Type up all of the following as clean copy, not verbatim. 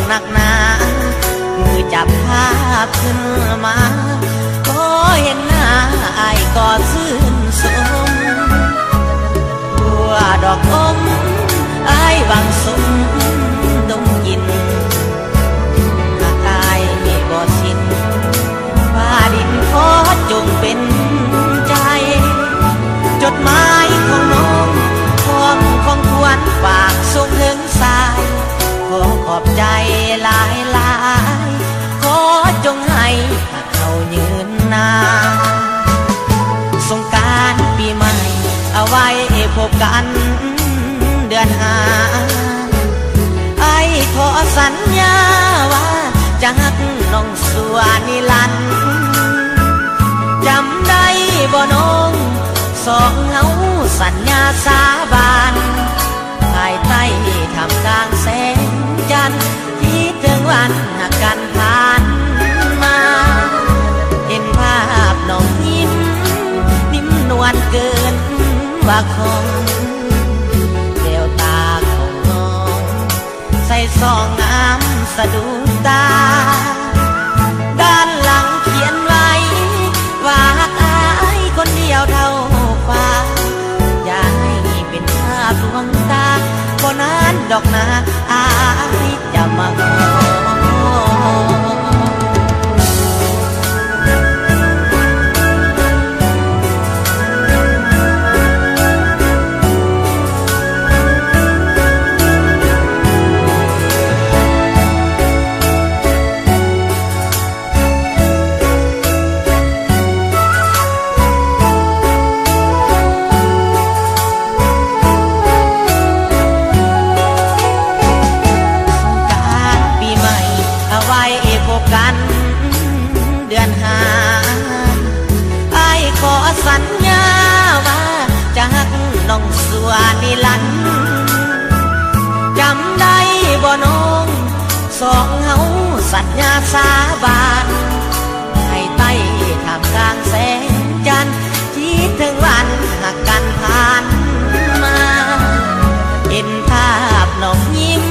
หนักหนามือจับภาพขึ้นมาก็เห็นหน้าอายก็ซื่นสมบัวดอกอมอายบางสมดมกินหากอายไม่บ่สิ้นฟ้าดินขอจงเป็นใจจดหมายของน้องของควรฝากส่งถึงสายขอขอบใจหลายหลายขอจงให้เขายืนนานสงกรานต์ปีใหม่เอาไว้พบกันเดือนห้าไอ้ขอสัญญาว่าจะหักน้องสัวนิรันดร์จำได้บ่น้องสองเฮาสัญญาสาบานภายใต้ทำกลางแสงจันทร์คิดถึงวันหักกันผ่านมาเห็นภาพน้องยิ้มนิ่มนวลเกินว่าของแววตาของน้องใส่ซองงามสะดุดตาด้านหลังเขียนไว้ว่าหักอายคนเดียวเท่าฟ้าอย่าให้เป็นภาพลวงตาบ่นานดอกนาอายจะมาขอกันเดือนห้าไอ้ขอสัญญาว่าจะหักน้องสัวนิรันดร์จำได้บ่น้องสองเฮาสัญญาสาบานให้ใต้ท่ามกลางแสงจันทร์คิดถึงวันหักกันผ่านมาเห็นภาพน้องยิ้ม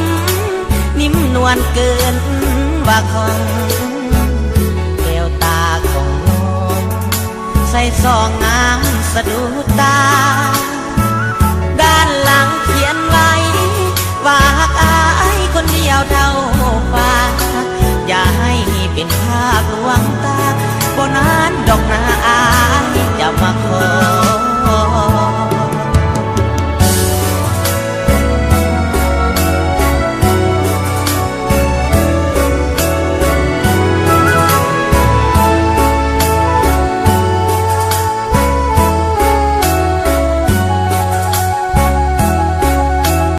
นิ่มนวลเกินว่าของแววตาของน้องใส่ซองงามสะดุดตา